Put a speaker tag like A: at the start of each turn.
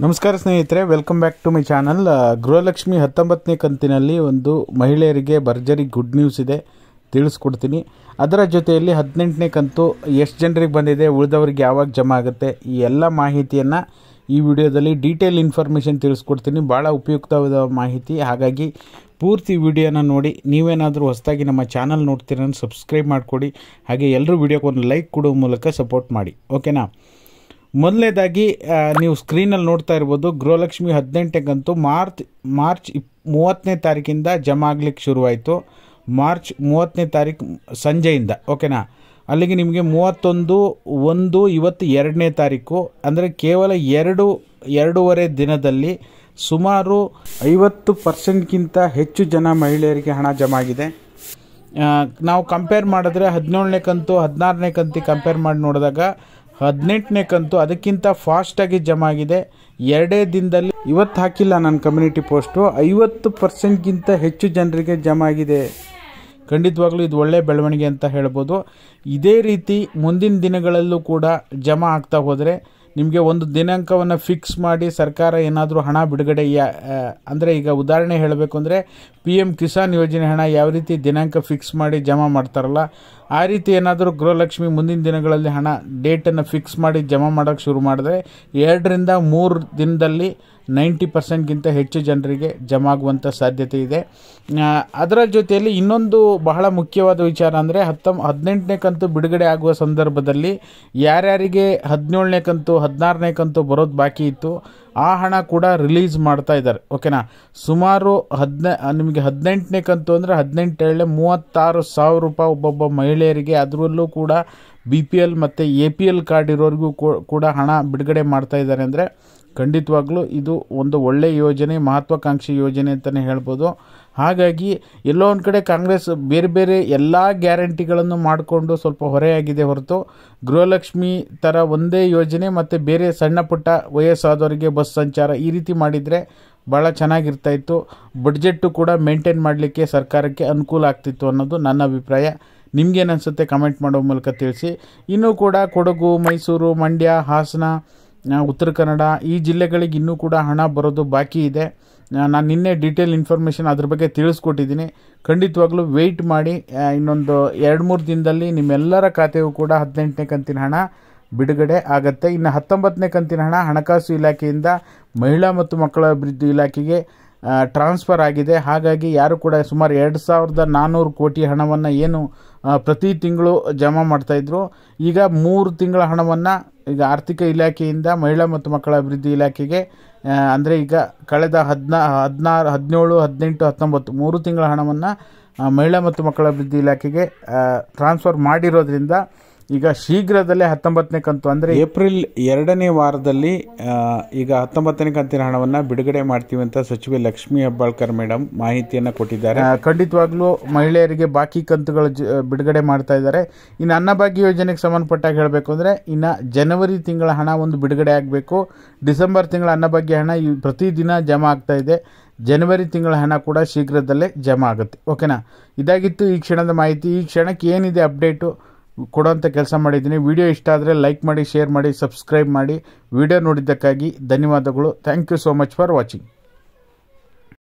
A: ನಮಸ್ಕಾರ ಸ್ನೇಹಿತರೆ, welcome back to my channel. Gruhalakshmi 19ನೇ ಕಂತಿನಲ್ಲಿ ಒಂದು ಮಹಿಳೆಯರಿಗೆ ಭರ್ಜರಿ ಗುಡ್ ನ್ಯೂಸ್ ಇದೆ, ತಿಳಿಸ್ಕೊಡ್ತೀನಿ. ಅದರ ಜೊತೆಯಲ್ಲಿ 18ನೇ ಕಂತು ಎಷ್ಟು ಜನರಿಗೆ ಬಂದಿದೆ, ಉಳಿದವರಿಗೆ ಯಾವಾಗ ಜಮಾ ಆಗುತ್ತೆ, ಈ ಎಲ್ಲ ಮಾಹಿತಿಯನ್ನು ಈ ವಿಡಿಯೋದಲ್ಲಿ ಡೀಟೇಲ್ ಇನ್ಫಾರ್ಮೇಷನ್ ತಿಳಿಸ್ಕೊಡ್ತೀನಿ. ಭಾಳ ಉಪಯುಕ್ತವಾದ ಮಾಹಿತಿ, ಹಾಗಾಗಿ ಪೂರ್ತಿ ವಿಡಿಯೋನ ನೋಡಿ. ನೀವೇನಾದರೂ ಹೊಸದಾಗಿ ನಮ್ಮ ಚಾನಲ್ ನೋಡ್ತೀರ ಸಬ್ಸ್ಕ್ರೈಬ್ ಮಾಡಿಕೊಡಿ. ಹಾಗೆ ಎಲ್ಲರೂ ವಿಡಿಯೋಗೆ ಒಂದು ಲೈಕ್ ಕೊಡೋ ಮೂಲಕ ಸಪೋರ್ಟ್ ಮಾಡಿ, ಓಕೆನಾ. ಮೊದಲನೇದಾಗಿ ನೀವು ಸ್ಕ್ರೀನಲ್ಲಿ ನೋಡ್ತಾ ಇರ್ಬೋದು, ಗೃಹಲಕ್ಷ್ಮಿ 18ನೇ ಕಂತು ಮಾರ್ಚ್ 30ನೇ ತಾರೀಕಿಂದ ಜಮಾ ಆಗಲಿಕ್ಕೆ ಶುರುವಾಯಿತು. ಮಾರ್ಚ್ 30ನೇ ತಾರೀಕು ಸಂಜೆಯಿಂದ, ಓಕೆನಾ. ಅಲ್ಲಿಗೆ ನಿಮಗೆ 31/1 ಇವತ್ತು 2ನೇ ತಾರೀಕು, ಅಂದರೆ ಕೇವಲ ಎರಡೂವರೆ ದಿನದಲ್ಲಿ ಸುಮಾರು 50%ಗಿಂತ ಹೆಚ್ಚು ಜನ ಮಹಿಳೆಯರಿಗೆ ಹಣ ಜಮಾ ಆಗಿದೆ. ನಾವು ಕಂಪೇರ್ ಮಾಡಿದ್ರೆ 17ನೇ ಕಂತು 16ನೇ ಕಂತಿಗೆ ಕಂಪೇರ್ ಮಾಡಿ ನೋಡಿದಾಗ 18ನೇ ಕಂತು ಅದಕ್ಕಿಂತ ಫಾಸ್ಟಾಗಿ ಜಮಾ ಆಗಿದೆ. 2 ದಿನದಲ್ಲಿ, ಇವತ್ತು ಹಾಕಿಲ್ಲ ನನ್ನ ಕಮ್ಯುನಿಟಿ ಪೋಸ್ಟು, 50%ಗಿಂತ ಹೆಚ್ಚು ಜನರಿಗೆ ಜಮಾ ಆಗಿದೆ. ಖಂಡಿತವಾಗ್ಲೂ ಇದು ಒಳ್ಳೆಯ ಬೆಳವಣಿಗೆ ಅಂತ ಹೇಳ್ಬೋದು. ಇದೇ ರೀತಿ ಮುಂದಿನ ದಿನಗಳಲ್ಲೂ ಕೂಡ ಜಮಾ ಆಗ್ತಾ ಹೋದರೆ ನಿಮಗೆ ಒಂದು ದಿನಾಂಕವನ್ನು ಫಿಕ್ಸ್ ಮಾಡಿ ಸರ್ಕಾರ ಏನಾದರೂ ಹಣ ಬಿಡುಗಡೆ, ಅಂದರೆ ಈಗ ಉದಾಹರಣೆ ಹೇಳಬೇಕು ಅಂದರೆ PM ಕಿಸಾನ್ ಯೋಜನೆ ಹಣ ಯಾವ ರೀತಿ ದಿನಾಂಕ ಫಿಕ್ಸ್ ಮಾಡಿ ಜಮಾ ಮಾಡ್ತಾರಲ್ಲ, ಆ ರೀತಿ ಏನಾದರೂ ಗೃಹಲಕ್ಷ್ಮಿ ಮುಂದಿನ ದಿನಗಳಲ್ಲಿ ಹಣ ಡೇಟನ್ನು ಫಿಕ್ಸ್ ಮಾಡಿ ಜಮಾ ಮಾಡೋಕ್ಕೆ ಶುರು ಮಾಡಿದ್ರೆ 2 ರಿಂದ 3 ದಿನದಲ್ಲಿ 90%ಗಿಂತ ಹೆಚ್ಚು ಜನರಿಗೆ ಜಮಾ ಆಗುವಂಥ ಸಾಧ್ಯತೆ ಇದೆ. ಅದರ ಜೊತೆಯಲ್ಲಿ ಇನ್ನೊಂದು ಬಹಳ ಮುಖ್ಯವಾದ ವಿಚಾರ ಅಂದರೆ 18ನೇ ಕಂತು ಬಿಡುಗಡೆ ಆಗುವ ಸಂದರ್ಭದಲ್ಲಿ ಯಾರ್ಯಾರಿಗೆ 17ನೇ ಕಂತು 16ನೇ ಕಂತು ಬರೋದು ಬಾಕಿ ಇತ್ತು, ಆ ಹಣ ಕೂಡ ರಿಲೀಸ್ ಮಾಡ್ತಾ ಇದ್ದಾರೆ, ಓಕೆನಾ. ಸುಮಾರು ನಿಮಗೆ 18ನೇ ಕಂತು ಅಂದರೆ 18 36,000 ರೂಪಾಯಿ ಒಬ್ಬೊಬ್ಬ ಮಹಿಳೆಯರಿಗೆ, ಅದರಲ್ಲೂ ಕೂಡ BPL ಮತ್ತು APL ಕಾರ್ಡ್ ಇರೋರಿಗೂ ಕೂಡ ಹಣ ಬಿಡುಗಡೆ ಮಾಡ್ತಾ ಇದ್ದಾರೆ. ಅಂದರೆ ಖಂಡಿತವಾಗ್ಲೂ ಇದು ಒಂದು ಒಳ್ಳೆಯ ಯೋಜನೆ, ಮಹತ್ವಾಕಾಂಕ್ಷಿ ಯೋಜನೆ ಅಂತಲೇ ಹೇಳ್ಬೋದು. ಹಾಗಾಗಿ ಎಲ್ಲೋ ಒಂದು ಕಡೆ ಕಾಂಗ್ರೆಸ್ ಬೇರೆ ಬೇರೆ ಎಲ್ಲ ಗ್ಯಾರಂಟಿಗಳನ್ನು ಮಾಡಿಕೊಂಡು ಸ್ವಲ್ಪ ಹೊರೆಯಾಗಿದೆ ಹೊರತು, ಗೃಹಲಕ್ಷ್ಮಿ ಥರ ಒಂದೇ ಯೋಜನೆ ಮತ್ತು ಬೇರೆ ಸಣ್ಣ ಪುಟ್ಟ ವಯಸ್ಸಾದವರಿಗೆ ಬಸ್ ಸಂಚಾರ ಈ ರೀತಿ ಮಾಡಿದರೆ ಭಾಳ ಚೆನ್ನಾಗಿರ್ತಾಯಿತ್ತು. ಬಡ್ಜೆಟ್ಟು ಕೂಡ ಮೇಂಟೈನ್ ಮಾಡಲಿಕ್ಕೆ ಸರ್ಕಾರಕ್ಕೆ ಅನುಕೂಲ ಆಗ್ತಿತ್ತು ಅನ್ನೋದು ನನ್ನ ಅಭಿಪ್ರಾಯ. ನಿಮ್ಗೇನು ಅನಿಸುತ್ತೆ ಕಮೆಂಟ್ ಮಾಡೋ ಮೂಲಕ ತಿಳಿಸಿ. ಇನ್ನೂ ಕೂಡ ಕೊಡಗು, ಮೈಸೂರು, ಮಂಡ್ಯ, ಹಾಸನ, ಉತ್ತರ ಕನ್ನಡ ಈ ಜಿಲ್ಲೆಗಳಿಗೆ ಇನ್ನೂ ಕೂಡ ಹಣ ಬರೋದು ಬಾಕಿ ಇದೆ. ನಾನು ನಿನ್ನೆ ಡೀಟೇಲ್ ಇನ್ಫಾರ್ಮೇಷನ್ ಅದ್ರ ಬಗ್ಗೆ ತಿಳಿಸ್ಕೊಟ್ಟಿದ್ದೀನಿ. ಖಂಡಿತವಾಗ್ಲೂ ವೆಯ್ಟ್ ಮಾಡಿ, ಇನ್ನೊಂದು 2-3 ದಿನದಲ್ಲಿ ನಿಮ್ಮೆಲ್ಲರ ಖಾತೆಗೂ ಕೂಡ 18ನೇ ಕಂತಿನ ಹಣ ಬಿಡುಗಡೆ ಆಗುತ್ತೆ. ಇನ್ನು 19ನೇ ಕಂತಿನ ಹಣ ಹಣಕಾಸು ಇಲಾಖೆಯಿಂದ ಮಹಿಳಾ ಮತ್ತು ಮಕ್ಕಳ ಅಭಿವೃದ್ಧಿ ಇಲಾಖೆಗೆ ಟ್ರಾನ್ಸ್ಫರ್ ಆಗಿದೆ. ಹಾಗಾಗಿ ಯಾರು ಕೂಡ ಸುಮಾರು 2,400 ಕೋಟಿ ಹಣವನ್ನು ಏನು ಪ್ರತಿ ತಿಂಗಳು ಜಮಾ ಮಾಡ್ತಾಯಿದ್ರು, ಈಗ 3 ತಿಂಗಳ ಹಣವನ್ನು ಈಗ ಆರ್ಥಿಕ ಇಲಾಖೆಯಿಂದ ಮಹಿಳಾ ಮತ್ತು ಮಕ್ಕಳ ಅಭಿವೃದ್ಧಿ ಇಲಾಖೆಗೆ, ಅಂದರೆ ಈಗ ಕಳೆದ 16, 17, 18, 19 3 ತಿಂಗಳ ಹಣವನ್ನು ಮಹಿಳಾ ಮತ್ತು ಮಕ್ಕಳ ಅಭಿವೃದ್ಧಿ ಇಲಾಖೆಗೆ ಟ್ರಾನ್ಸ್ಫರ್ ಮಾಡಿರೋದ್ರಿಂದ ಈಗ ಶೀಘ್ರದಲ್ಲೇ 19ನೇ ಕಂತು ಅಂದರೆ ಏಪ್ರಿಲ್ 2ನೇ ವಾರದಲ್ಲಿ ಈಗ 19ನೇ ಕಂತಿನ ಹಣವನ್ನು ಬಿಡುಗಡೆ ಮಾಡ್ತೀವಿ ಅಂತ ಸಚಿವೆ ಲಕ್ಷ್ಮೀ ಹೆಬ್ಬಾಳ್ಕರ್ ಮೇಡಮ್ ಮಾಹಿತಿಯನ್ನು ಕೊಟ್ಟಿದ್ದಾರೆ. ಖಂಡಿತವಾಗ್ಲೂ ಮಹಿಳೆಯರಿಗೆ ಬಾಕಿ ಕಂತುಗಳು ಬಿಡುಗಡೆ ಮಾಡ್ತಾ ಇದ್ದಾರೆ. ಇನ್ನು ಅನ್ನಭಾಗ್ಯ ಯೋಜನೆಗೆ ಸಂಬಂಧಪಟ್ಟಾಗ ಹೇಳಬೇಕು ಅಂದರೆ ಇನ್ನು ಜನವರಿ ತಿಂಗಳ ಹಣ ಒಂದು ಬಿಡುಗಡೆ ಆಗಬೇಕು. ಡಿಸೆಂಬರ್ ತಿಂಗಳ ಅನ್ನಭಾಗ್ಯ ಹಣ ಪ್ರತಿದಿನ ಜಮಾ ಆಗ್ತಾ ಇದೆ. ಜನವರಿ ತಿಂಗಳ ಹಣ ಕೂಡ ಶೀಘ್ರದಲ್ಲೇ ಜಮಾ ಆಗುತ್ತೆ, ಓಕೆನಾ. ಇದಾಗಿತ್ತು ಈ ಕ್ಷಣದ ಮಾಹಿತಿ. ಈ ಕ್ಷಣಕ್ಕೆ ಏನಿದೆ ಅಪ್ಡೇಟು ಕೊಡೋಂಥ ಕೆಲಸ ಮಾಡಿದ್ದೀನಿ. ವಿಡಿಯೋ ಇಷ್ಟ ಆದರೆ ಲೈಕ್ ಮಾಡಿ, ಶೇರ್ ಮಾಡಿ, ಸಬ್ಸ್ಕ್ರೈಬ್ ಮಾಡಿ. ವಿಡಿಯೋ ನೋಡಿದ್ದಕ್ಕಾಗಿ ಧನ್ಯವಾದಗಳು. Thank you so much for watching.